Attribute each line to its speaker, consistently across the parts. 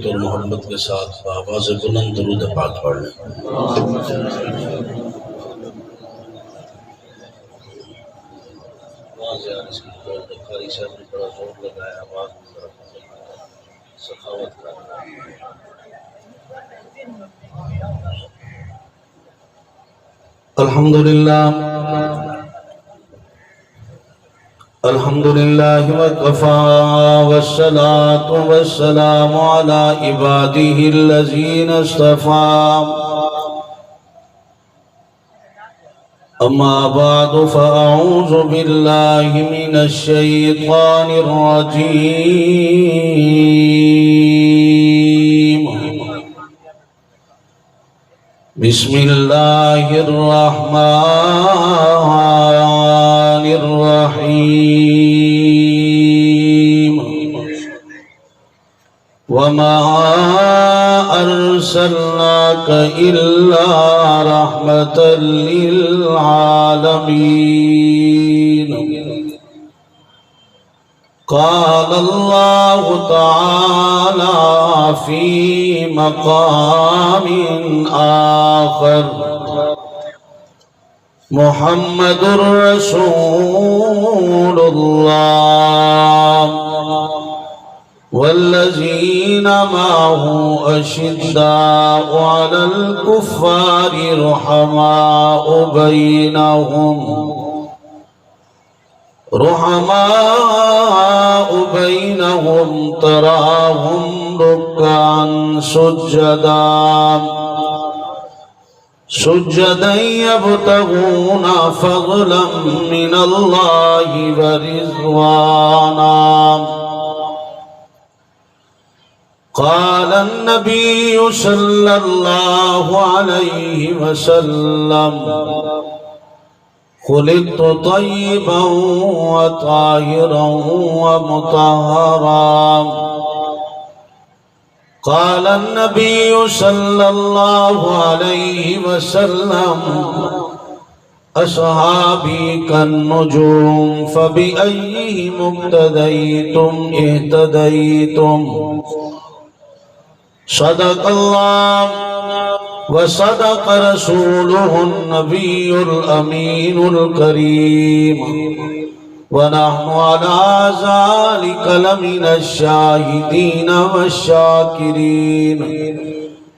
Speaker 1: محنت اور محبت کے ساتھ آواز بلند درود پاک پڑھ لیں۔ اس کی قاری صاحب نے بڑا زور لگایا، آواز سخاوت کر رہا ہے۔ الحمدللہ وکفا والصلاة والسلام علی عباده الذین اصطفى، اما بعد فاعوذ باللہ من الشیطان الرجیم۔ بسم اللہ الرحمن الرحیم۔ وما ارسلناک الا رحمة للعالمین۔ قال اللہ تعالی فی مقام آخر، محمد رسول اللہ والذین معه اشداء علی الکفار رحماء بینہم تراہم رکعا سجدا یبتغون فضلا من اللہ ورضوانا۔ قال النبی صلی اللہ علیہ وسلم خلقت طیبا وطاہرا ومطہرا۔ قال النبی صلی اللہ علیہ وسلم اصحابی کالنجوم فبأیہم اقتدیتم اہتدیتم۔ صدق اللہ وصدق رسوله النبی الامین الکریم، ونحن على ذلك لمن الشاہدین والشاکرین،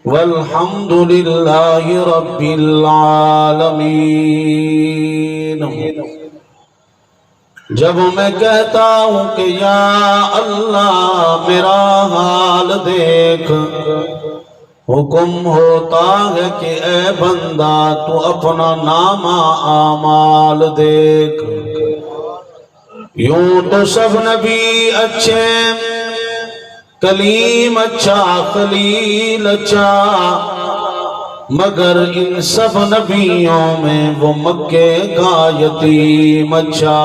Speaker 1: والحمد للہ رب العالمین۔ جب میں کہتا ہوں کہ یا اللہ میرا حال دیکھ، حکم ہوتا ہے کہ اے بندہ تو اپنا نامہ اعمال دیکھ۔ یوں تو سب نبی اچھے، کلیم اچھا، خلیل اچھا، مگر ان سب نبیوں میں وہ مکے کا یتیم اچھا۔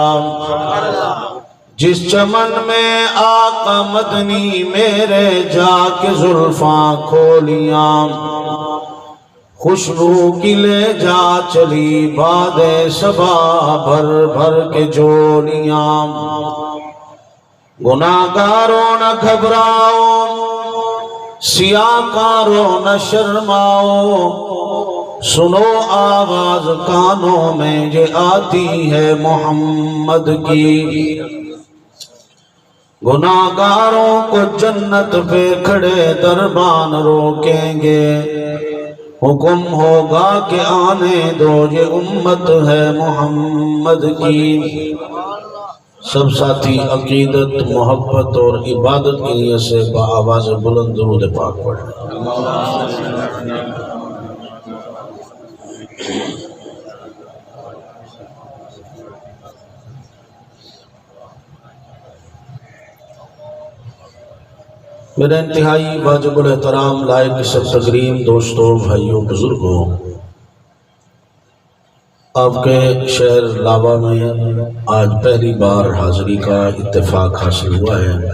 Speaker 1: جس چمن میں آقا مدنی میرے جا کے زلفاں کھولیاں، خوشبو کی لے جا چلی باد صبا بھر بھر کے جولیاں۔ گناہگاروں نہ گھبراؤ، سیاکاروں نہ شرماؤ، سنو آواز کانوں میں یہ آتی ہے محمد کی۔ گناہگاروں کو جنت پہ کھڑے دربان روکیں گے، حکم ہوگا کہ آنے دو یہ امت ہے محمد کی۔ سب ساتھی عقیدت، محبت اور عبادت کی نیت سے بآواز بلند درود پاک پڑھیں۔ میرے انتہائی واجب الاحترام لائق سب تکریم دوستوں، بھائیوں، بزرگوں، آپ کے شہر لاوا میں آج پہلی بار حاضری کا اتفاق حاصل ہوا ہے۔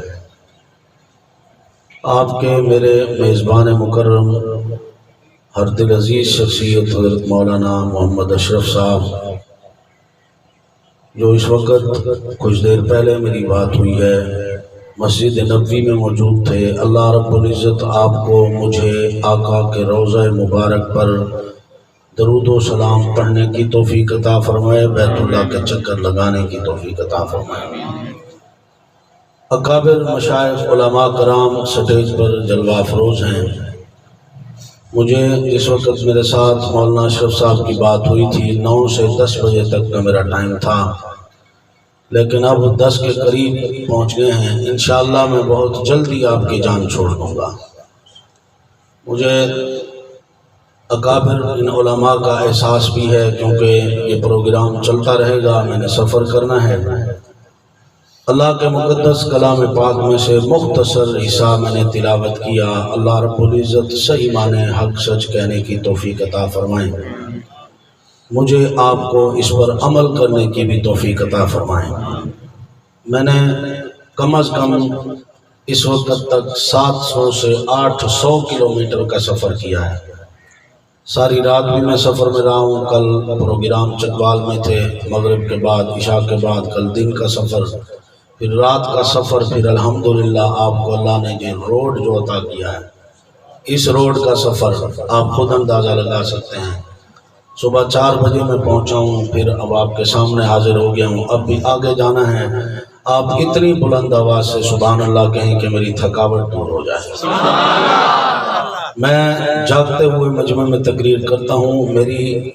Speaker 1: آپ کے میرے میزبان مکرم ہر دل عزیز شخصیت حضرت مولانا محمد اشرف صاحب، جو اس وقت کچھ دیر پہلے میری بات ہوئی ہے، مسجد نبوی میں موجود تھے۔ اللہ رب العزت آپ کو مجھے آقا کے روضہ مبارک پر درود و سلام پڑھنے کی توفیق عطا فرمائے، بیت اللہ کے چکر لگانے کی توفیق عطا فرمائے۔ اکابر مشائخ علماء کرام سٹیج پر جلوہ افروز ہیں۔ مجھے اس وقت میرے ساتھ مولانا اشرف صاحب کی بات ہوئی تھی، 9 سے 10 بجے تک کا میرا ٹائم تھا، لیکن اب 10 کے قریب پہنچ گئے ہیں۔ انشاءاللہ میں بہت جلدی آپ کی جان چھوڑ دوں گا۔ مجھے اکابر ان علماء کا احساس بھی ہے، کیونکہ یہ پروگرام چلتا رہے گا، میں نے سفر کرنا ہے۔ اللہ کے مقدس کلام پاک میں سے مختصر حصہ میں نے تلاوت کیا۔ اللہ رب العزت صحیح معنی حق سچ کہنے کی توفیق عطا فرمائیں، مجھے آپ کو اس پر عمل کرنے کی بھی توفیق عطا فرمائیں۔ میں نے کم از کم اس وقت تک 700 سے 800 کلومیٹر کا سفر کیا ہے۔ ساری رات بھی میں سفر میں رہا ہوں۔ کل پروگرام چکوال میں تھے، مغرب کے بعد عشاء کے بعد کل دن کا سفر، پھر رات کا سفر، پھر الحمدللہ آپ کو اللہ نے یہ روڈ جو عطا کیا ہے، اس روڈ کا سفر آپ خود اندازہ لگا سکتے ہیں۔ صبح 4 بجے میں پہنچا ہوں، پھر اب آپ کے سامنے حاضر ہو گیا ہوں، اب بھی آگے جانا ہے۔ آپ اتنی بلند آواز سے سبحان اللہ کہیں کہ میری تھکاوٹ دور ہو جائے۔ میں جاگتے ہوئے مجمع میں تقریر کرتا ہوں، میری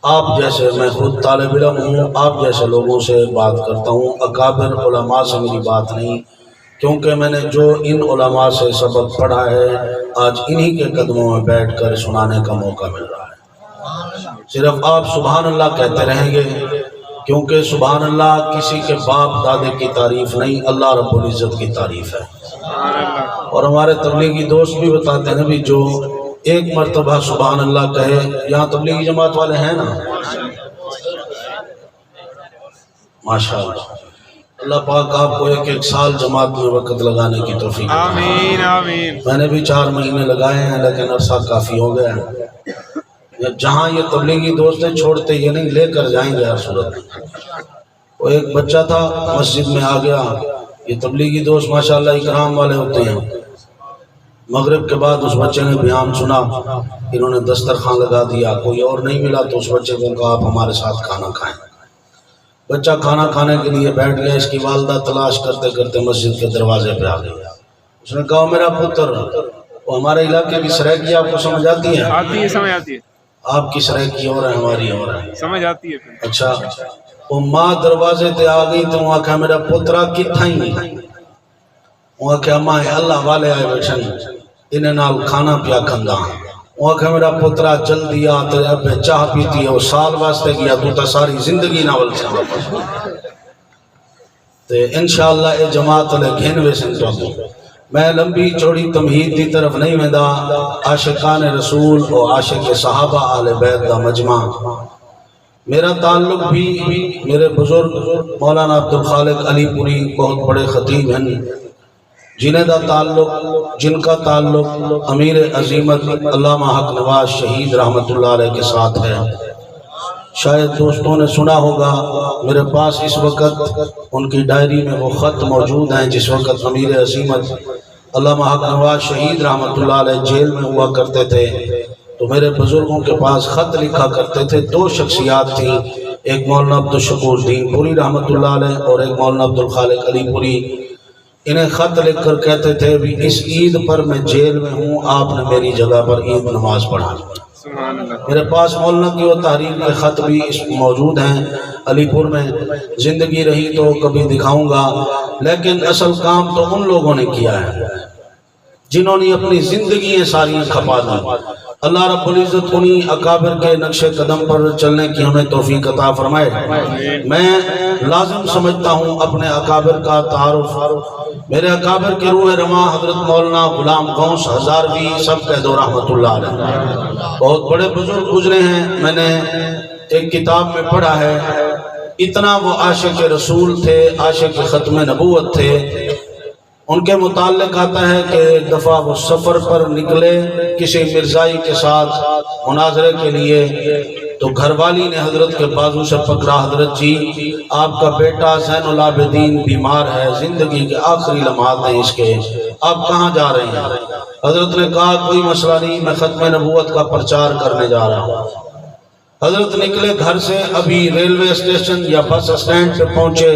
Speaker 1: آپ جیسے، میں خود طالب علم ہوں، آپ جیسے لوگوں سے بات کرتا ہوں، اکابر علماء سے میری بات نہیں، کیونکہ میں نے جو ان علماء سے سبق پڑھا ہے آج انہی کے قدموں میں بیٹھ کر سنانے کا موقع مل رہا ہے۔ صرف آپ سبحان اللہ کہتے رہیں گے، کیونکہ سبحان اللہ کسی کے باپ دادے کی تعریف نہیں، اللہ رب العزت کی تعریف ہے۔ اور ہمارے تبلیغی دوست بھی بتاتے ہیں بھی جو ایک مرتبہ سبحان اللہ کہے، یہاں تبلیغی جماعت والے ہیں نا، ماشاءاللہ، اللہ پاک آپ کو ایک سال جماعت میں وقت لگانے کی توفیق عطا فرمائے۔ آمین آمین۔ میں نے بھی 4 مہینے لگائے ہیں، لیکن عرصہ کافی ہو گیا ہے۔ جہاں یہ تبلیغی دوست ہیں چھوڑتے یہ نہیں، لے کر جائیں گے ہر صورت۔ وہ ایک بچہ تھا مسجد میں آ گیا، یہ تبلیغی دوست ماشاءاللہ اکرام والے ہوتے ہیں۔ مغرب کے بعد اس بچے نے بیان سنا، انہوں نے دسترخوان لگا دیا، کوئی اور نہیں ملا تو اس بچے کو کہا آپ ہمارے ساتھ کھانا کھائیں۔ بچہ کھانا کھانے کے لیے بیٹھ گیا، اس کی والدہ تلاش کرتے کرتے مسجد کے دروازے پہ آ گئی۔ اس نے کہا میرا پتر، وہ ہمارے علاقے کی سرائکی آپ کو سمجھ آتی ہے؟
Speaker 2: آتی ہے، سمجھ آتی ہے۔
Speaker 1: آپ کی سرائکی اور ہے، ہماری اور ہے،
Speaker 2: سمجھ آتی ہے۔
Speaker 1: اچھا، وہ ماں دروازے تے آ گئی تو وہاں کہا میرا پترا کتھا ہی نہیں، وہاں کہا ماں اللہ والے آئے بیٹھن انہیں نال کھانا پیا کھندا، وہاں کہا میرا پترا جلدی آ تیرے ابے چاہ پیتی ہے، وہ سال واسطے گیا تو تا ساری زندگی ناول سے تے انشاءاللہ اے جماعت لے گھنوے سنتوں کو میں لمبی چوڑی تمہید دی طرف نہیں ویندا۔ عاشقان رسول اور عاشق صحابہ آل بیت دا مجمع، میرا تعلق بھی میرے بزرگ مولانا عبدالخالق علی پوری بہت بڑے خطیب ہیں، جن کا تعلق امیر عظیمت علامہ حق نواز شہید رحمت اللہ علیہ کے ساتھ ہے۔ شاید دوستوں نے سنا ہوگا، میرے پاس اس وقت ان کی ڈائری میں وہ خط موجود ہیں جس وقت امیر عظیمت علامہ حق نواز شہید رحمت اللہ علیہ جیل میں ہوا کرتے تھے، تو میرے بزرگوں کے پاس خط لکھا کرتے تھے۔ 2 شخصیات تھیں، ایک مولانا عبدالشکور دین پوری رحمت اللہ علیہ اور ایک مولانا عبدالخالق علی پوری۔ انہیں خط لکھ کر کہتے تھے بھی اس عید پر میں جیل میں ہوں، آپ نے میری جگہ پر عید نماز پڑھا۔ میرے پاس مولانا کی وہ تحریر کے خط بھی موجود ہیں علی پور میں، زندگی رہی تو کبھی دکھاؤں گا، لیکن اصل کام تو ان لوگوں نے کیا ہے جنہوں نے اپنی زندگی ساری کھپا دی۔ اللہ رب العزت انہی اکابر کے نقش قدم پر چلنے کی ہمیں توفیق عطا فرمائے۔ میں لازم سمجھتا ہوں اپنے اکابر کا تعارف۔ میرے اکابر کی روح رواں حضرت مولانا غلام غوث ہزاروی سب قید رحمت اللہ علیہ، بہت بڑے بزرگ گزرے ہیں۔ میں نے ایک کتاب میں پڑھا ہے، اتنا وہ عاشق رسول تھے، عاشق ختم نبوت تھے۔ ان کے متعلق آتا ہے کہ ایک دفعہ وہ سفر پر نکلے کسی مرزائی کے ساتھ مناظرے کے لیے، تو گھر والی نے حضرت کے بازو سے پکڑا، حضرت جی آپ کا بیٹا زین العابدین بیمار ہے، زندگی کے آخری لمحات ہیں اس کے، آپ کہاں جا رہے ہیں؟ حضرت نے کہا کوئی مسئلہ نہیں، میں ختم نبوت کا پرچار کرنے جا رہا ہوں۔ حضرت نکلے گھر سے، ابھی ریلوے اسٹیشن یا بس اسٹینڈ پہ پہنچے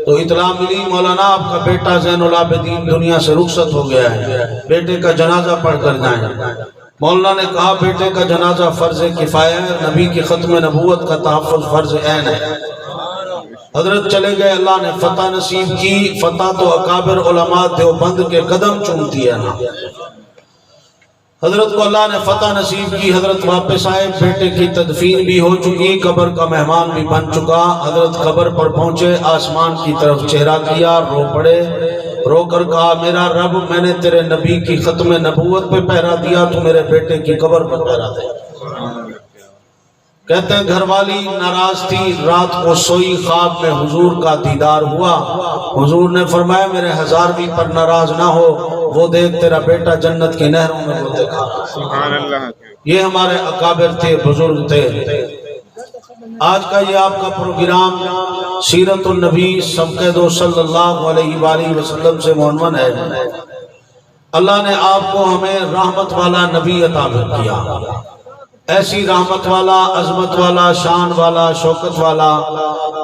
Speaker 1: تو اطلاع ملی مولانا آپ کا بیٹا زین العابدین دنیا سے رخصت ہو گیا ہے، بیٹے کا جنازہ پڑھ کر جائیں۔ مولانا نے کہا بیٹے کا جنازہ فرض کفایہ ہے، نبی کی ختم نبوت کا تحفظ فرض عین ہے۔ حضرت چلے گئے، اللہ نے فتح نصیب کی۔ فتح تو اکابر علماء دیوبند کے قدم چومتی ہے نا۔ حضرت کو اللہ نے فتح نصیب کی، حضرت واپس آئے، بیٹے کی تدفین بھی ہو چکی، قبر کا مہمان بھی بن چکا۔ حضرت قبر پر پہنچے، آسمان کی طرف چہرہ کیا، رو پڑے، رو کر کہا میرا رب میں نے تیرے نبی کی ختم نبوت پہ پہرا دیا، تو میرے بیٹے کی قبر پر پہرا دے۔ کہتے ہیں گھر والی ناراض تھی، رات کو سوئی، خواب میں حضور کا دیدار ہوا۔ حضور نے فرمایا میرے ہزارویں پر ناراض نہ ہو، وہ دیکھ تیرا بیٹا جنت کی نہروں میں روتے کھا رہا۔ یہ ہمارے اکابر تھے، بزرگ تھے۔ آج کا یہ آپ کا پروگرام سیرت النبی صدقہ دو صلی اللہ علیہ وآلہ وسلم سے عنوان ہے۔ اللہ نے آپ کو ہمیں رحمت والا نبی عطا کیا، ایسی رحمت والا، عظمت والا، شان والا، شوکت والا،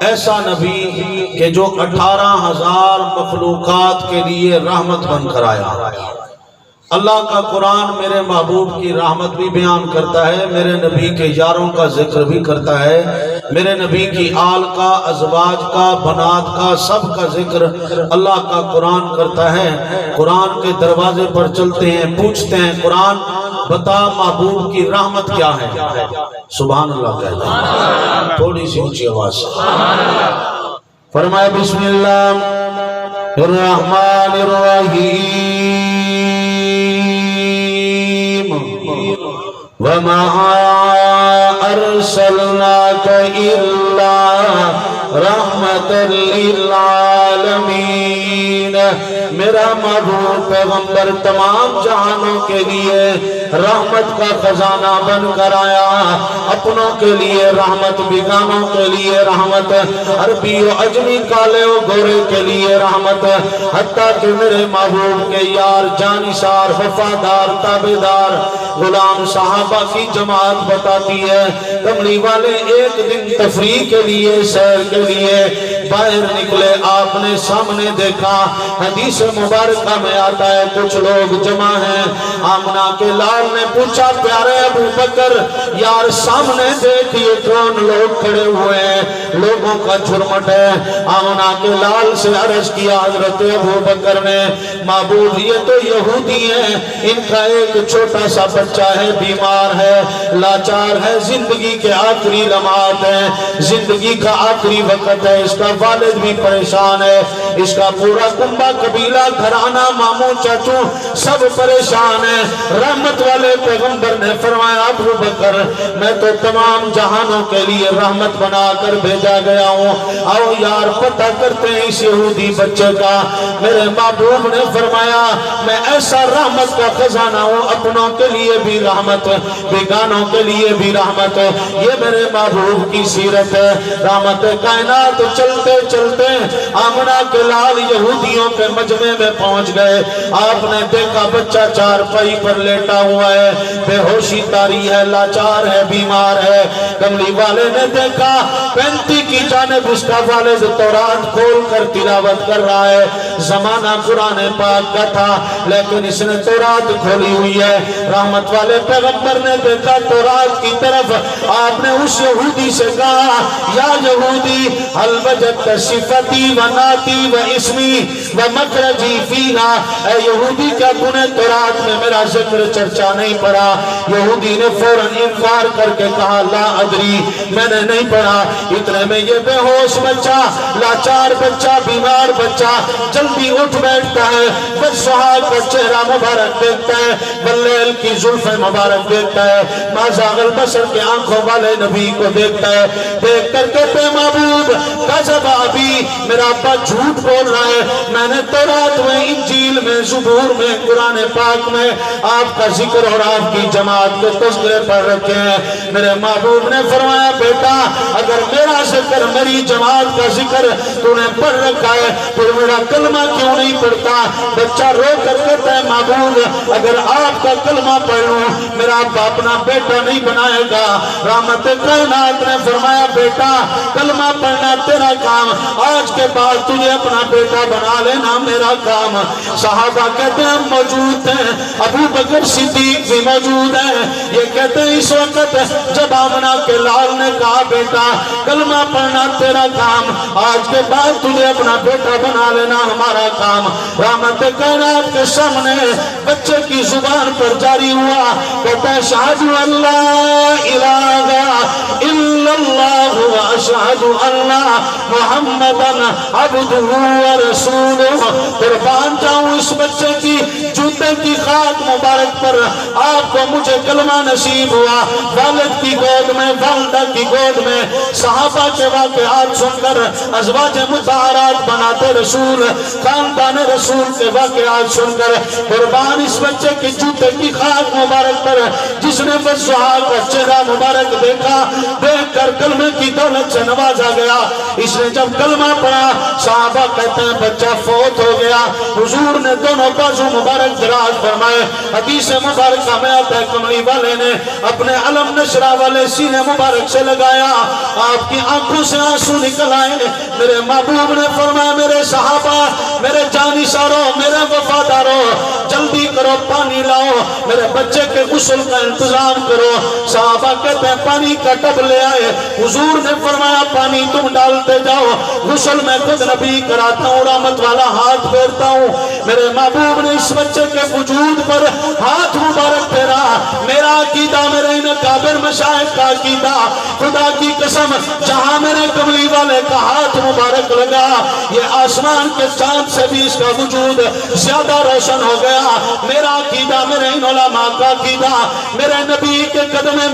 Speaker 1: ایسا نبی کہ جو 18,000 مخلوقات کے لیے رحمت بن کر آیا۔ اللہ کا قرآن میرے محبوب کی رحمت بھی بیان کرتا ہے، میرے نبی کے یاروں کا ذکر بھی کرتا ہے، میرے نبی کی آل کا، ازواج کا، بنات کا، سب کا ذکر اللہ کا قرآن کرتا ہے۔ قرآن کے دروازے پر چلتے ہیں، پوچھتے ہیں قرآن بتا محبوب کی رحمت کیا ہے؟ سبحان اللہ کہتے ہیں، تھوڑی سی اونچی آواز سے فرمائے بسم اللہ الرحمن الرحیم وَمَا أَرْسَلْنَاكَ إِلَّا رَحْمَةً لِلْعَالَمِينَ۔ میرا محبوب پیغمبر تمام جہانوں کے لیے رحمت کا خزانہ بن کر آیا، اپنوں کے لیے رحمت، بیگانوں کے لیے رحمت، عربی و عجمی، کالے و گورے کے لیے رحمت، حتیٰ کہ میرے محبوب کے یار، جانثار، وفادار، تابعدار غلام صحابہ کی جماعت بتاتی ہے کملی والے ایک دن تفریح کے لیے، سیر کے لیے باہر نکلے، آپ نے سامنے دیکھا، حدیث مبارکہ میں آتا ہے کچھ لوگ جمع ہیں۔ آمنہ کے لال نے پوچھا پیارے ابو بکر یار سامنے دیکھ یہ کون لوگ کھڑے ہوئے ہیں، لوگوں کا جھرمٹ ہے۔ آمنہ کے لال سے عرض کیا حضرت ابو بکر نے معبود یہ تو یہودی ہیں، ان کا ایک چھوٹا سا بچہ ہے، بیمار ہے، لاچار ہے، زندگی کے آخری لمحات ہیں، زندگی کا آخری وقت ہے، اس کا والد بھی پریشان ہے، اس کا پورا کنبہ قبیلہ گھرانہ ماموں چاچوں سب پریشان ہیں۔ رحمت والے پیغمبر نے فرمایا ابو بکر میں تو تمام جہانوں کے لیے رحمت بنا کر بھیجا گیا ہوں، آؤ یار پتہ کرتے ہیں اس یہودی بچے کا۔ میرے محبوب نے فرمایا میں ایسا رحمت کا خزانہ ہوں، اپنوں کے لیے بھی رحمت، بیگانوں کے لیے بھی رحمت۔ یہ میرے محبوب کی سیرت ہے، رحمت کائنات۔ چلتے چلتے آمنہ کے لال یہودیوں کے مجمع میں پہنچ گئے، آپ نے دیکھا بچہ چارپائی پر لیٹا ہوا ہے، بے ہوشی طاری ہے، لاچار ہے، بیمار ہے۔ کملی والے نے دیکھا پینتی کی جانب اس کا والد تورات کھول کر تلاوت کر رہا ہے، زمانہ قرآن پاک کا تھا لیکن اس نے تورات کھولی ہوئی ہے۔ رحمت والے پیغمبر نے دیکھا تورات کی طرف، آپ نے اس یہودی سے کہا یا یہودی حل وجدت صفتی و ناتی و اسمی و مخرجی فیہا، اے یہودی کیا تو نے تورات میں میرا ذکر چرچا نہیں پڑھا؟ یہودی نے فوراً انکار کر کے کہا لا ادری، میں نے نہیں پڑھا۔ اتنے میں یہ بے ہوش بچہ، لاچار بچہ، بیمار بچہ جلدی اٹھ بیٹھتا ہے، بدسحاق کا چہرہ مبارک دیکھتا ہے، واللیل کی زلفیں مبارک دیکھتا ہے، ما زاغ البصر کے آنکھوں والے نبی کو دیکھتا ہے، دیکھ کر کہتے محبوب کذب ابی، میرا ابا جھوٹ بول رہا ہے، میں نے تورات میں، انجیل میں، زبور میں، قرآن پاک میں آپ کا ذکر ذکر اور آپ کی جماعت کے تذکرے پڑھ رکھے ہیں۔ میرے محبوب نے فرمایا بیٹا اگر میرا ذکر میری جماعت کا ذکر تو نے پڑھ رکھا ہے پھر میرا کلمہ کیوں نہیں پڑھتا؟ بچہ رو کر کہتا ہے محبوب اگر آپ کا کلمہ پڑھ لوں میرا اپنا بیٹا نہیں بنائے گا۔ رحمت کائنات نے فرمایا بیٹا کلمہ پڑھنا تیرا کام، آج کے بعد تجھے اپنا بیٹا بنا لینا میرا کام۔ صحابہ کہتے ہیں موجود ہیں، ابو بکر صدیق بھی موجود ہیں، یہ کہتے ہیں اس وقت جب آمنہ کے لال نے کہا بیٹا کلمہ پڑھنا تیرا کام، آج کے بعد تجھے اپنا بیٹا بنا لینا ہمارا کام۔ رحمت کائنات کے سامنے بچے کی زبان پر جاری ہوا، کہتا ہے اشہد ان لا الہ الا اللہ و اشہد ان محمدن عبدہ و رسولہ۔ قربان جاؤں اس بچے کی جوتے کی خاک مبارک پر، آپ کو مجھے کلمہ نصیب ہوا۔ والد کی گود میں، والدہ کی گود میں، صحابہ کے واقعات سن کر ازواج مطہرات بناتے رسول، خاندان رسول کے واقعات سن کر قربان اس بچے کی جوتے کی خاک مبارک پر جس نے بزہا کا چہرہ مبارک دیکھا، دیکھ کر کلمے کی دولت سے نوازا گیا۔ اس نے جب کلمہ پڑھا صحابہ کہتے ہیں بچہ فوت ہو گیا۔ حضور نے دونوں بازو مبارک دراز فرمائے۔ حدیث مبارکہ میں آتا ہے کملی والے نے اپنے علم نشرہ والے سینے مبارک سے لگایا، آپ کی آنکھوں سے آنسو نکل آئے۔ میرے محبوب نے فرمایا میرے صحابہ، میرے جانشاروں، میرے وفاداروں، جلدی کرو پانی لاؤ، میرے بچے کے غسل کا انتظام کرو۔ صحابہ کہتے ہیں پانی کا ٹب لے آئے، حضور نے فرمایا پانی تم ڈالتے جاؤ، غسل میں خود نبی کراتا ہوں، رحمت والا ہاتھ پھیرتا ہوں۔ میرے محبوب نے اس بچے کے وجود پر ہاتھ مبارک پھیرا۔ میرا عقیدہ، میرے ان کابر مشائخ کا عقیدہ، خدا کی قسم جہاں میرے کملی والے کا ہاتھ مبارک لگا یہ آسمان کے چاند سے بھی اس کا وجود زیادہ روشن ہو گیا۔ میرا عقیدہ، میرے ان علماء کا عقیدہ، میرے نبی کے قدموں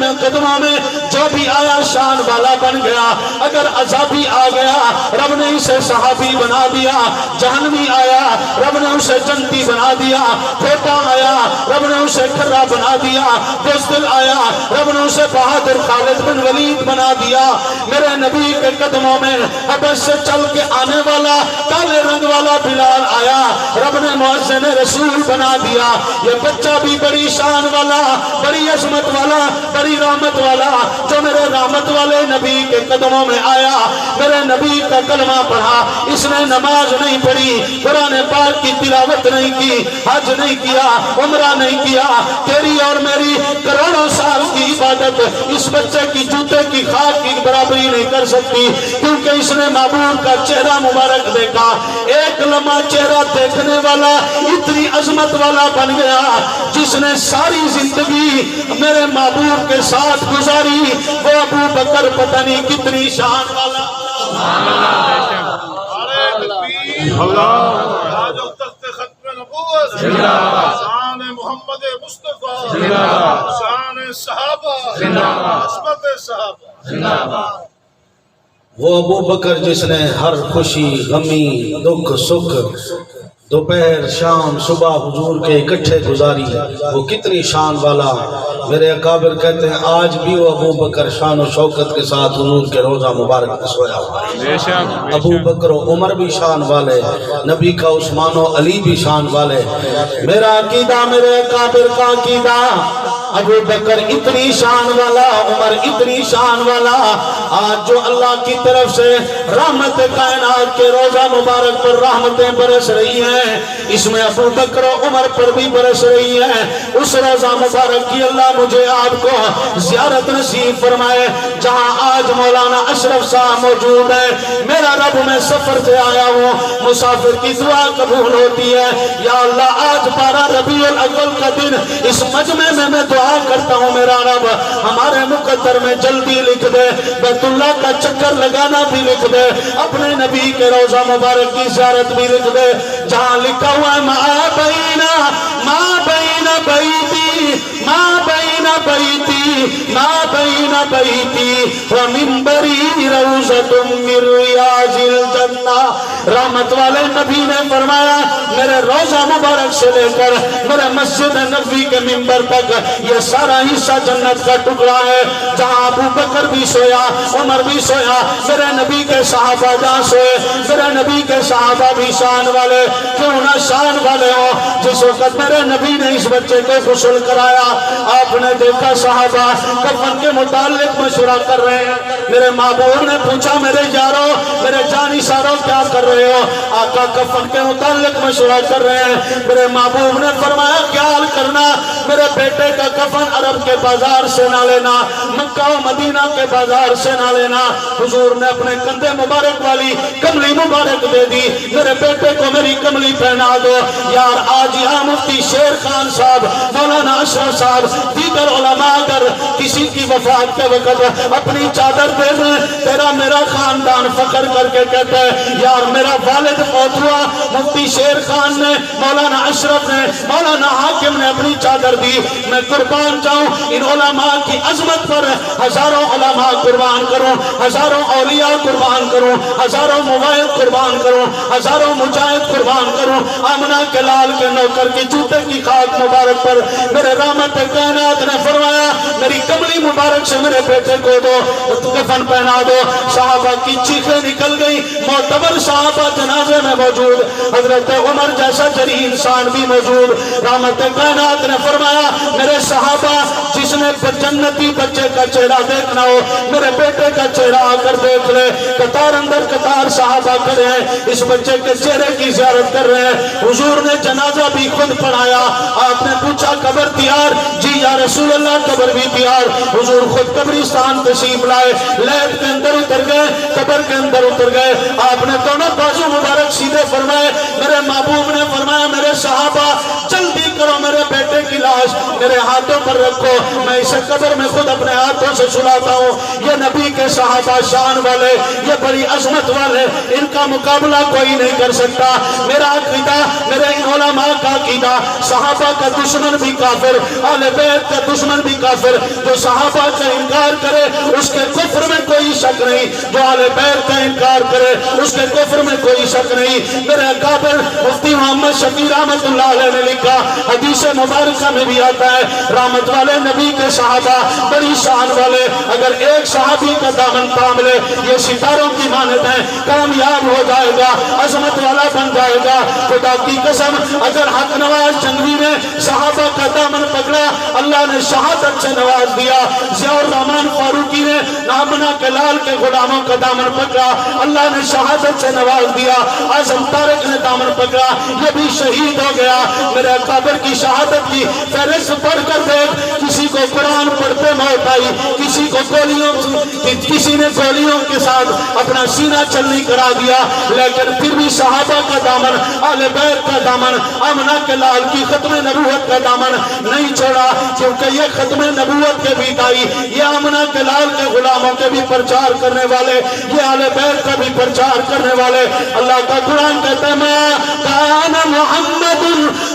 Speaker 1: میں جو بھی آیا شان والا بن گیا۔ اگر عذابی آ گیا رب نے اسے صحابی بنا دیا، جہنمی آیا رب نے اسے جنتی بنا دیا، کھوٹا آیا رب نے اسے کھرا بنا دیا، بزدل آیا رب نے اسے بہادر خالد بن ولید بنا دیا۔ میرے نبی کے قدموں میں حبش سے چل کے آنے والا کالے رنگ والا بلال آیا، رب نے مؤذن رسول بنا دیا۔ یہ بچہ بھی بڑی شان والا، بڑی عظمت والا، بڑی رحمت والا جو میرے رحمت والے نبی کے قدموں میں آیا، میرے نبی کا کلمہ پڑھا۔ اس نے نماز نہیں پڑھی، قرآن پاک کی تلاوت نہیں کی، حج نہیں کیا، عمرہ نہیں کیا، تیری اور میری کروڑوں سال کی عبادت اس بچے کی جوتے کی خاک کی برابری نہیں کر سکتی، کیونکہ اس نے محبوب کا چہرہ مبارک دیکھا۔ ایک لمحہ چہرہ دیکھنے والا اتنی عظمت والا بن گیا جس نے ساری زندگی میرے محبوب کے ساتھ گزاری، وہ ابو بکر پتہ نہیں کتنی شان والا۔
Speaker 2: شان محمد مصطفیٰ، شان صحابہ، عصمت صحابہ۔
Speaker 1: وہ ابو بکر جس نے ہر خوشی، غمی، دکھ، سکھ، دوپہر، شام، صبح حضور کے اکٹھے گزاری، وہ کتنی شان والا۔ میرے اکابر کہتے ہیں آج بھی وہ ابو بکر شان و شوکت کے ساتھ حضور کے روضہ مبارک میں سویا ہوا ہے۔ ابو بکر و عمر بھی شان والے، نبی کا عثمان و علی بھی شان والے۔ میرا عقیدہ، میرے اکابر کا عقیدہ، ابو بکر اتنی شان والا، عمر اتنی شان والا، آج جو اللہ کی طرف سے رحمت کائنات کے روضہ مبارک پر رحمتیں برس رہی ہیں، اس میں ابو بکر و عمر پر بھی برس رہی ہیں۔ اس روضہ مبارک کی اللہ مجھے آپ کو زیارت نصیب فرمائے جہاں آج مولانا اشرف صاحب موجود ہے۔ میرا رب میں سفر سے آیا ہوں، مسافر کی دعا قبول ہوتی ہے۔ یا اللہ آج 12 ربیع الاول کا دن اس مجمع میں دعا کرتا ہوں، میرا رب ہمارے مقدر میں جلدی لکھ دے، بیت اللہ کا چکر لگانا بھی لکھ دے، اپنے نبی کے روضہ مبارک کی زیارت بھی لکھ دے جہاں لکھا ہوا ہے ما بین بیتی ما بین بیتی ومنبری روضۃ من ریاض الجنہ. رحمت والے نبی نے فرمایا میرے روضہ مبارک سے لے کر میرے مسجد نبوی کے منبر تک یہ سارا حصہ جنت کا ٹکڑا ہے. جہاں ابو بکر بھی سویا, عمر بھی سویا, میرے نبی کے صحابہ جہاں سوئے, میرے نبی کے صحابہ بھی شان والے کیوں نہ شان والے ہو. جس وقت میرے نبی نے اس بچے کو غسل کرایا, آپ نے دیکھا صحابہ کفن کے متعلق مشورہ کر رہے ہیں. میرے محبوب نے پوچھا میرے یارو, میرے جانی سارو کیا کر رہے ہو؟ آقا کفن کے متعلق مشورہ کر رہے ہیں. میرے محبوب نے فرمایا خیال کرنا میرے بیٹے کا کفن عرب کے بازار سے نہ لینا, مکہ و مدینہ کے بازار سے نہ لینا. حضور نے اپنے کندھے مبارک والی کملی مبارک دے دی, میرے بیٹے کو میری کملی پہنا دو. یار آج یہاں مفتی شیر خان صاحب, مولانا اشرف صاحب, دیگر علماء اگر کسی کی وفات کے وقت اپنی چادر دے دیں, تیرا میرا خاندان فخر کر کے کہتا ہے یار میرا والد فوت ہوا, مفتی شیر خان نے, مولانا اشرف نے, مولانا حاکم نے اپنی چادر دی. میں قربان جاؤں ان علماء کی عظمت پر, ہزاروں علماء قربان کروں, ہزاروں اولیاء قربان کروں, ہزاروں مواعظ قربان کروں, ہزاروں مجاہد قربان کروں. آمنہ کے لال کے نوکر کی جوتے کی خاک مبارک پر میرے رحمت کائنات نے فرمایا میری کملی مبارک سے میرے بیٹے کو دو, کفن پہنا دو. صحابہ کی چیخیں نکل گئی, معتبر صحابہ جنازے میں موجود, حضرت عمر جیسا جری انسان بھی موجود. رحمت کائنات نے فرمایا میرے صحابہ جس نے جنتی بچے کا چہرہ دیکھنا ہو میرے بیٹے کا چہرہ آ کر دیکھ لے. قطار اندر قطار صحابہ کھڑے ہیں, اس بچے کے چہرے کی زیارت کر رہے ہیں. حضور نے جنازہ بھی خود پڑھایا. آپ نے پوچھا قبر تیار؟ جی یا رسول اللہ قبر بھی تیار. حضور خود قبرستان تشریف لائے, لیب کے اندر اتر گئے, قبر کے اندر اتر گئے. آپ نے دونوں بازو مبارک سیدھے فرمائے. میرے محبوب نے فرمایا میرے صحابہ جلدی کرو میرے بیٹے کی لاش میرے ہاتھوں پر رکھو, میں اسے قبر میں خود اپنے ہاتھوں سے سلاتا ہوں. یہ نبی کے صحابہ شان والے, یہ بڑی عظمت والے, ان کا مقابلہ کوئی نہیں کر سکتا. میرا عقیدہ, میرے ان علماء کا عقیدہ, صحابہ کا دشمن بھی کافر, اہل بیت کا دشمن بھی کافر. جو صحابہ کا انکار کرے اس کے کفر میں کوئی شک نہیں, جو اہل بیت کا انکار کرے اس کے کفر میں کوئی شک نہیں. میرے اکابر مفتی محمد شفیع رحمت اللہ علیہ نے لکھا, حدیث مبارکہ میں بھی آتا ہے رحمت والے نبی کے صحابہ بڑی شان والے, اگر ایک صحابی کا دامن تھام لے یہ ستاروں کی مانند ہے, کامیاب ہو جائے گا, عظمت والا بن جائے گا. خدا کی قسم اگر حق نواز جنگی نے صحابہ کا دامن پکڑا اللہ نے شہادت سے نواز دیا. ضیاء الرحمن فاروقی نے آمنہ کے لال کے غلاموں کا دامن پکڑا, اللہ نے شہادت سے نواز دیا. اعظم طارق نے دامن پکڑا, یہ بھی شہید ہو گیا. میرے اکابر کی شہادت کی فہرست پڑھ کر دیکھ, کسی کو قرآن پڑھتے موت آئی, کسی کو کسی نے گولیوں کے ساتھ اپنا سینہ چلنی کرا دیا, لیکن پھر بھی صحابہ کا دامن, اہل بیت کا دامن, آمنہ کے لال کی ختم نبوت کا دامن نہیں چھوڑا, کیونکہ یہ ختم نبوت کے بھی دائی, یہ آمنہ کے لال کے غلاموں کے بھی پرچار کرنے والے, یہ اہل بیت کا بھی پرچار کرنے والے. اللہ کا قرآن کہتا ہے ما کان محمد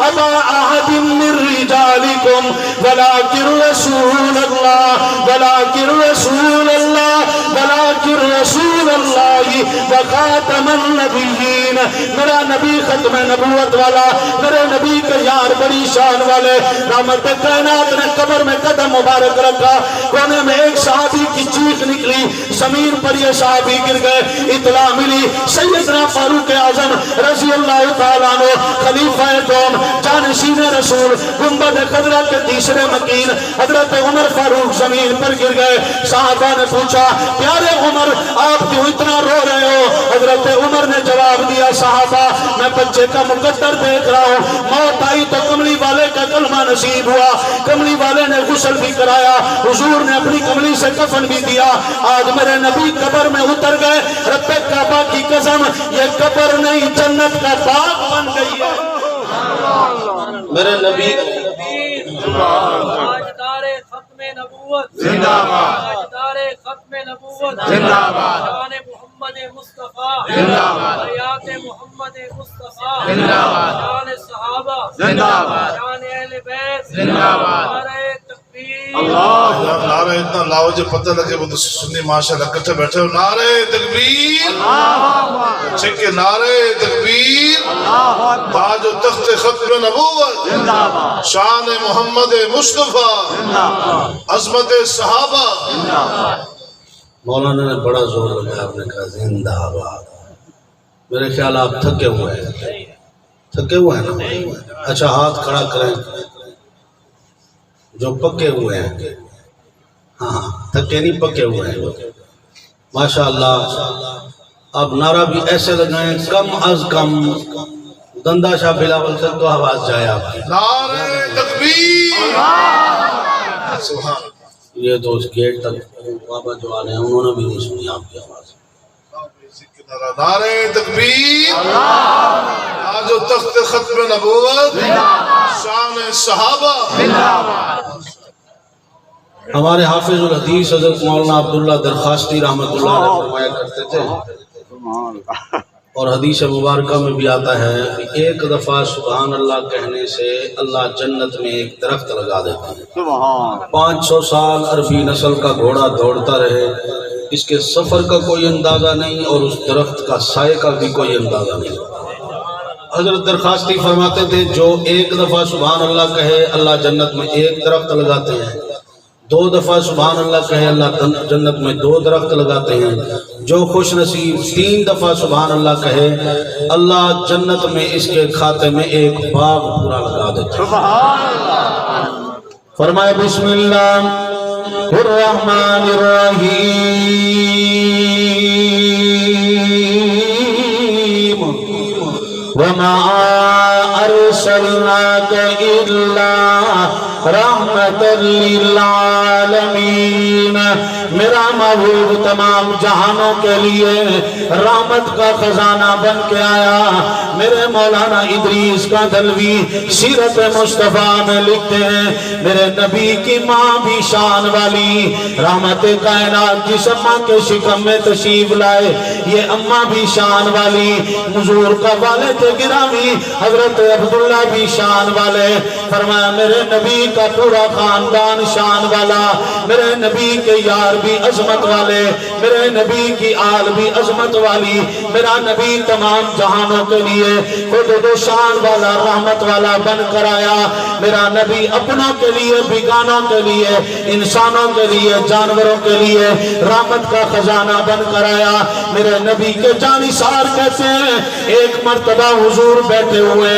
Speaker 1: ابا احد من رجالکم ولکن رسول اللہ ولکن رسول اللہ ولکن رسول اللہ وخاتم النبیین. میرا نبی ختم نبوت والا, میرے نبی کے یار بڑی شان والے. رحمت کائنات نے قبر میں قدم مبارک رکھا, کونے میں ایک صحابی کی چیخ نکلی, زمین پر یہ صحابی گر گئے. اطلاع ملی سیدنا فاروق اعظم رضی اللہ تعالیٰ عنہ خلیفہ دوم جانشین رسول گنبد خضرا کے تیسرے مکین حضرت عمر فاروق زمین پر گر گئے. صحابہ نے پوچھا پیارے عمر آپ کیوں اتنا رو رہے ہو؟ حضرت عمر نے جواب دیا صحابہ میں بچے کا مقدر دیکھ رہا ہوں, موت آئی تو کملی والے کا کلمہ نصیب ہوا, کملی والے نے غسل بھی کرایا, حضور نے اپنی کملی سے کفن بھی دیا. آج میرے نبی قبر میں اتر گئے, رب کعبہ کی قسم یہ قبر نہیں جنت کا باغ بن گئی ہے.
Speaker 2: میرے نبی
Speaker 3: تاجدار ختم نبوت زندہ باد, تاجدار ختم نبوت زندہ باد, شان محمد مصطفیٰ زندہ باد, حیات محمد مصطفیٰ زندہ باد, شان صحابہ زندہ باد, شان اہل بیت زندہ باد, نعرہ تکبیر
Speaker 2: اللہ نہ لاؤ جو پتہ لگے وہ تو سنی ماشاءاللہ کٹھے بیٹھے ہو. نعرہ تکبیر، چھکے نعرہ تکبیر. تاج و تخت ختم نبوت، شان محمد مصطفیٰ، عظمت صحابہ.
Speaker 1: مولانا نے بڑا زور لگایا، آپ نے کہا زندہ آباد. میرے خیال آپ تھکے ہوئے ہیں، تھکے ہوئے ہیں نا. اچھا ہاتھ کھڑا کریں جو پکے ہوئے ہیں. ہاں تھکے نہیں، پکے ہوئے ہیں ماشاءاللہ. اب نعرہ بھی ایسے لگائیں کم از کم دندہ شاہ بلاول سے تو آواز جائے آپ کی.
Speaker 2: نعرہ تکبیر. سبحان.
Speaker 1: یہ تو اس گیٹ تک بابا جو آ رہے ہیں انہوں نے بھی نہیں سنی آپ کی آواز.
Speaker 2: نعرہ تکبیر، تاج و تخت ختم نبوت، شان صحابہ.
Speaker 1: ہمارے حافظ الحدیث حضرت مولانا عبداللہ درخواستی رحمۃ اللہ علیہ فرمایا کرتے تھے، اور حدیث مبارکہ میں بھی آتا ہے کہ ایک دفعہ سبحان اللہ کہنے سے اللہ جنت میں ایک درخت لگا دیتا ہے. 500 سال عربی نسل کا گھوڑا دوڑتا رہے، اس کے سفر کا کوئی اندازہ نہیں اور اس درخت کا سائے کا بھی کوئی اندازہ نہیں. حضرت درخواستی فرماتے تھے جو ایک دفعہ سبحان اللہ کہے اللہ جنت میں ایک درخت لگاتے ہیں، 2 دفعہ سبحان اللہ کہے اللہ جنت میں 2 درخت لگاتے ہیں، جو خوش نصیب 3 دفعہ سبحان اللہ کہے اللہ جنت میں اس کے کھاتے میں ایک باغ پورا لگا دیتے ہیں. فرمائے بسم اللہ الرحمن الرحیم. وما ارسلناک الا رحمت للعالمین. میرا محبوب تمام جہانوں کے لیے رحمت کا خزانہ بن کے آیا. میرے مولانا ادریس کا دلوی سیرت مصطفیٰ میں لکھتے ہیں میرے نبی کی ماں بھی شان والی، رحمت کائنات جس اماں کے شکم میں تشریف لائے یہ اماں بھی شان والی. حضور کا والد گرامی حضرت عبداللہ بھی شان والے. فرمایا میرے نبی کا پورا خاندان شان والا، میرے نبی کے یار بھی عظمت والے، میرے نبی کی آل بھی عظمت والی. میرا نبی تمام جہانوں کے لیے خود دو شان والا رحمت والا بن کر آیا. میرا نبی اپنوں کے لیے، بیگانوں کے لیے، انسانوں کے لیے، جانوروں کے لیے رحمت کا خزانہ بن کر آیا. میرے نبی کے جانثار کہتے ہیں ایک مرتبہ حضور بیٹھے ہوئے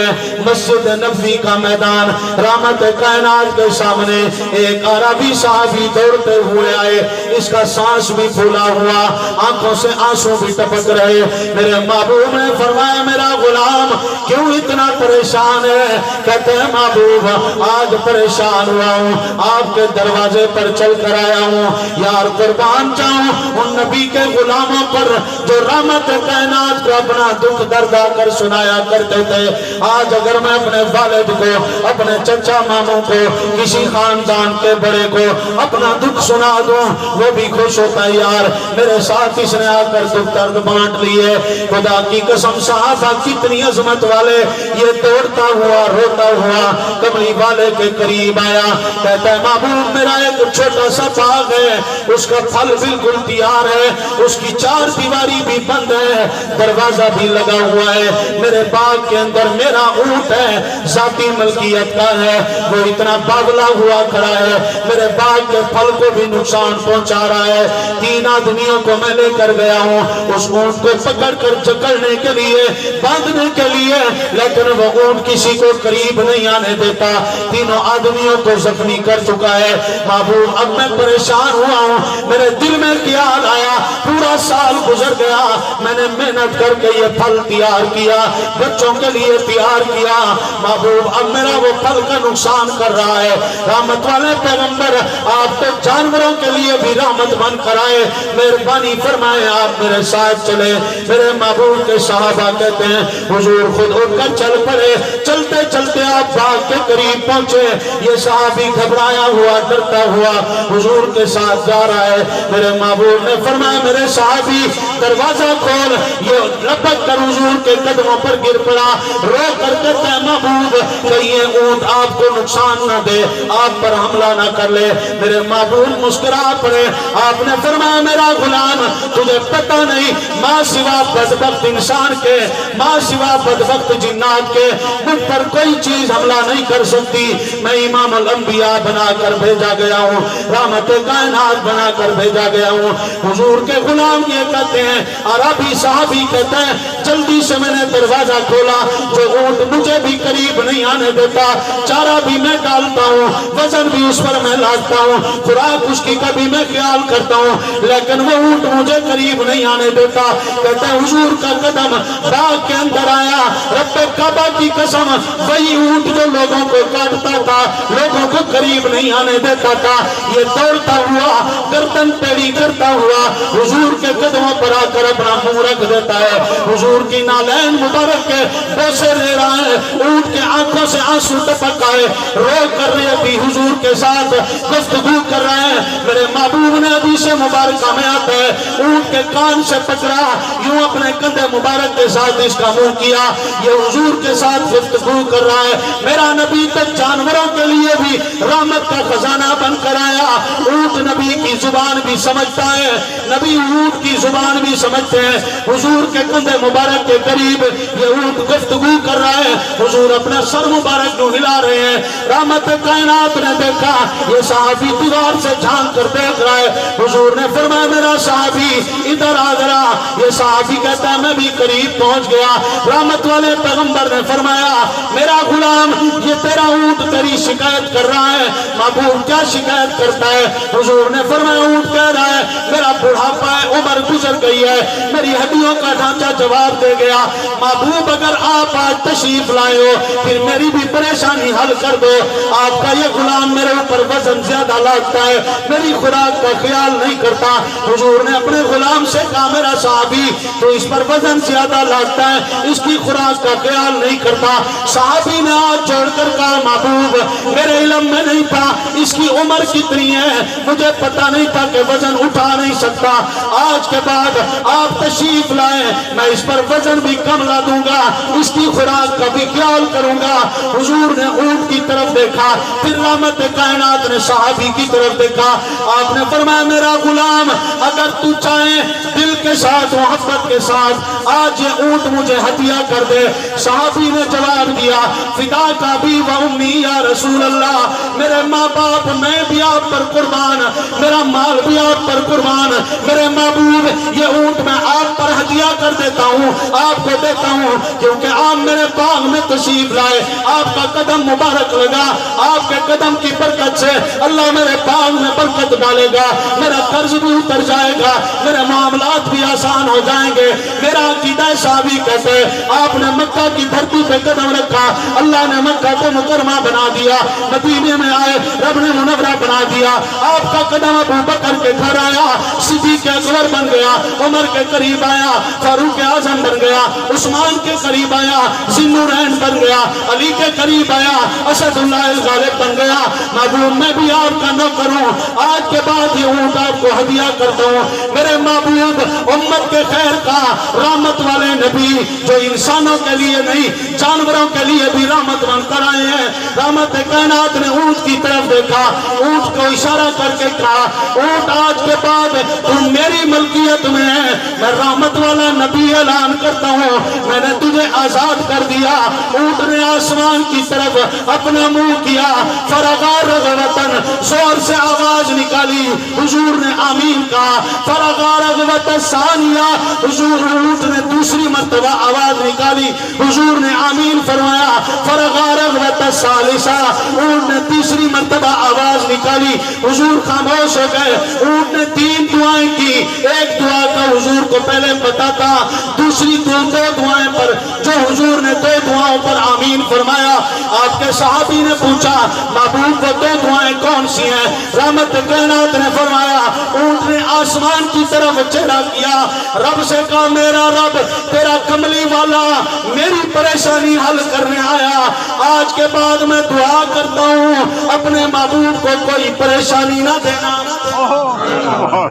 Speaker 1: مسجد نبوی کا میدان، رحمت کائنات کے سامنے ایک عربی صحابی دوڑتے ہوئے آئے. اس کا سانس بھی پھولا ہوا، آنکھوں سے آنسو بھی ٹپک رہے. میرے محبوب نے فرمایا میرا غلام کیوں اتنا پریشان ہے؟ کہتے ہیں محبوب آج پریشان ہوا ہوں، آپ کے دروازے پر چل کر آیا ہوں. یار قربان جاؤں ان نبی کے غلاموں پر جو رحمت کائنات کو اپنا دکھ درد آ کر سنایا کرتے تھے. آج اگر میں اپنے والد کو، اپنے چچا ماموں کو، کسی خاندان کے بڑے کو اپنا دکھ سنا دوں وہ بھی خوش ہوتا ہے. یار میرے ساتھ اس نے آ کر دکھ درد بانٹ لیے. خدا کی قسم صحابہ کتنی عظمت والے. یہ دوڑتا ہوا روتا ہوا کملی والے کے قریب آیا. کہتا ہے محبوب میرا ایک چھوٹا سا باغ ہے، اس کا پھل بالکل تیار ہے، اس کی 4 دیواری بھی بند ہے، دروازہ بھی لگا ہوا ہے. میرے باغ کے اندر میرا اونٹ ہے، ذاتی ملکیت کا ہے، وہ اتنا باغلا ہوا کھڑا ہے، میرے باغ کے پھل کو بھی نقصان پہنچا رہا ہے. 3 آدمیوں کو میں لے کر گیا ہوں اس اونٹ کو پکڑ کر جکڑنے کے لیے، باندھنے کے لیے، لیکن وہ اونٹ کسی کو قریب نہیں آنے دیتا. 3 آدمیوں کو زخمی کر چکا ہے. محبوب اب میں پریشان ہوا ہوں. میرے دل میں خیال آیا پورا سال گزر گیا، میں نے محنت کر کے یہ پھل تیار کیا، بچوں کے لیے تیار کیا. محبوب اب میرا وہ پھل کا نقصان کر رہا ہے. رحمت والے پیغمبر آپ تو جانوروں کے لیے بھی رحمت بن کر آئے، مہربانی فرمائے آپ میرے ساتھ چلے. میرے محبوب کے صحابہ کہتے ہیں حضور خود اٹھ کر چل پڑے. چلتے چلتے آپ باغ کے قریب پہنچے. یہ صحابی گھبرایا ہوا ڈرتا ہوا حضور کے ساتھ جا رہا ہے. میرے محبوب نے فرمایا میرے صحابی دروازہ کھول. یہ لپک کر حضور کے قدموں پر گر پڑا، رو کر کہتا ہے محبوب کہیں یہ اونٹ آپ کو نقصان نہ دے، آپ پر حملہ نہ کر لے۔ میرے محبوب مسکرا پڑے، آپ نے فرمایا میرا غلام تجھے پتہ نہیں ماں سوا بدبخت انسان کے، ماں سوا بدبخت جنات کے مجھ پر کوئی چیز حملہ نہیں کر سکتی۔ میں امام الانبیاء بنا کر بھیجا گیا ہوں، رحمت کائنات بنا کر بھیجا گیا ہوں۔ حضور کے غلام یہ کہتے ہیں، عربی صحابی کہتے ہیں جلدی سے میں نے دروازہ کھولا، جو اونٹ مجھے بھی قریب نہیں آنے دیتا، چارہ بھی میں ڈالتا ہوں، وزن بھی اس پر میں لاتا ہوں، خوراک اس کی کبھی میں خیال کرتا ہوں، لیکن وہ اونٹ مجھے قریب نہیں آنے دیتا۔ کہتے ہیں حضور کا قدم باغ کے اندر آیا، رب کعبہ کی قسم وہی اونٹ جو لوگوں کو کاٹتا تھا، لوگوں کو قریب نہیں آنے دیتا تھا، یہ دوڑتا ہوا گردن ٹیڑھی کرتا ہوا حضور کے قدموں پر آ کر اپنا منہ رکھ دیتا ہے، حضور کی نالین مبارک کے بوسے لے رہا ہے، اونٹ کے آنکھوں سے آنسو ٹپک آئے، رو کر رہے ابھی حضور کے ساتھ گفتگو کر رہے ہیں۔ میرے محبوب نے حدیث مبارکہ میں آتا ہے اونٹ کے کان سے پکڑا، یوں اپنے کندھے مبارک کے ساتھ اس کا منہ کیا، یہ حضور کے ساتھ گفتگو کر رہا ہے۔ میرا نبی تک جانوروں کے لیے بھی رحمت کا خزانہ بن کر آیا، اونٹ نبی کی زبان بھی سمجھتا ہے، نبی اونٹ کی زبان بھی سمجھتے ہیں۔ حضور کے کندھے مبارک کے قریب یہ اونٹ گفتگو کر رہا ہے، حضور اپنا سر مبارک کو ہلا رہے ہیں۔ رحمت کائنات نے دیکھا یہ صحابی دیوار سے جھانک کر دیکھ رہا ہے، حضور نے فرمایا میرا صحابی ادھر آ ذرا، یہ صحابی کہتا ہے میں بھی قریب پہنچ گیا۔ رحمت والے پیغمبر نے فرمایا میرا غلام یہ تیرا اونٹ تیری شکایت کر رہا ہے۔ محبوب کیا شکایت کرتا ہے؟ حضور نے فرمایا اونٹ کہہ رہا ہے میرا بڑھاپا ہے، عمر گزر گئی ہے، میری ہڈیوں کا ڈھانچہ جواب دے گیا۔ محبوب اگر آپ آج تشریف لائے ہو پھر میری بھی پریشانی حل کر دو، آپ کا یہ غلام میرے اوپر وزن زیادہ لاتا ہے، میری خوراک کا خیال نہیں کرتا۔ حضور نے اپنے غلام سے کہا میرا صحابی تو اس پر وزن زیادہ لاتا ہے، اس کی خوراک کا خیال نہیں کرتا۔ صحابی نے ہاتھ جوڑ کر کہا محبوب میرے علم میں نہیں تھا اس کی عمر کتنی ہے، مجھے پتہ نہیں تھا کہ وزن اٹھا نہیں سکتا، آج کے بعد آپ تشریف لائیں میں اس پر وزن بھی کم لا دوں گا، اس کی خوراک کا بھی خیال کروں گا۔ حضور نے اونٹ کی طرف دیکھا، پھر رحمت کائنات نے صحابی کی طرف دیکھا، آپ نے فرمایا میرا غلام اگر تو چاہے دل کے ساتھ محبت کے ساتھ آج یہ اونٹ مجھے ہدیہ کر دے۔ صحابی نے جواب دیا فدا کا بھی و امی یا رسول اللہ، میرے ماں باپ میں بھی آپ پر قربان، میرا مال بھی آپ پر قربان، میرے محبوب یہ اونٹ میں آپ پر ہدیہ کر دیتا ہوں، آپ کو دیتا ہوں، کیونکہ آپ میرے باغ میں تشریف لائے، آپ کا قدم مبارک لگا، آپ کے قدم کی برکت سے اللہ میرے باغ میں برکت ڈالے گا، میرا قرض بھی اتر جائے گا، میرے معاملات بھی آسان ہو جائیں گے۔ میرا عقیدہ صحابی کہتے ہیں آپ نے مکہ کی دھرتی پہ قدم رکھا، اللہ نے مکہ کو مکرمہ بنا دیا، مدینے میں آئے رب نے منورہ بنا دیا، آپ کا قدم ابو بکر کے گھر آیا، صدیق اکبر بن گیا، عمر کے قریب آیا، فاروق اعظم بن گیا، عثمان کے قریب آیا، ذی النورین بن گیا، علی کے قریب آیا، اسد اللہ الغالب بن گیا۔ محبوب میں بھی آپ کا نوکر ہوں، آج کے بعد یہ اونٹ آپ کو ہدیہ کرتا ہوں۔ میرے محبوب امت کے خیر کا رحمت والے نبی جو انسانوں کے لیے نہیں جانوروں کے لیے بھی رحمت بن کر آئے ہیں۔ رحمت کائنات نے اونٹ کی طرف دیکھا، اونٹ کو اشارہ کر کے کہا اونٹ آج کے بعد تم میری ملکیت میں ہے، میں رحمت والا نبی اعلان کرتا ہوں میں نے تجھے آزاد کر دیا۔ اونٹ نے آسمان کی طرف اپنا منہ کیا، فرغا رغوتن زور سے آواز نکالی، حضور نے آمین کہا، فرغا رغوت ثانیہ، حضور اونٹ نے دوسری مرتبہ آواز نکالی، حضور نے آمین فرمایا، فرغا رغوت ثالثہ، اونٹ نے تیسری مرتبہ آواز نکالی، حضور خاموش ہو گئے۔ اونٹ نے 3 دعائیں کی، ایک دعا کا حضور کو پہلے پتا تھا، دوسری 2 دعائیں پر جو حضور نے 2 دعاؤں پر آمین فرمایا۔ آپ کے صحابی نے پوچھا محبوب وہ 2 دعائیں کون سی ہیں؟ رحمت کائنات نے فرمایا اونٹ نے آسمان کی طرف چہرہ کیا، رب سے کہا میرا رب تیرا کملی والا میری پریشانی حل کرنے آیا، آج کے بعد میں دعا کرتا ہوں اپنے محبوب کو کوئی پریشانی نہ دینا۔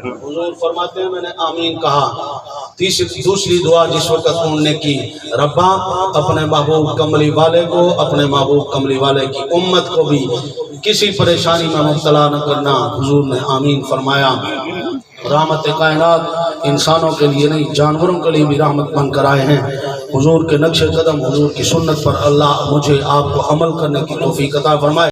Speaker 1: حضور فرماتے ہیں میں نے آمین کہا، دوسری دعا جس وقت انہوں نے کی رب پاک اپنے محبوب کملی والے کو، اپنے محبوب کملی والے کی امت کو بھی کسی پریشانی میں مبتلا نہ کرنا۔ حضور نے آمین فرمایا۔ رحمت کائنات انسانوں کے لیے نہیں جانوروں کے لیے بھی رحمت بن کر آئے ہیں۔ حضور کے نقش قدم، حضور کی سنت پر اللہ مجھے آپ کو عمل کرنے کی توفیق عطا فرمائے۔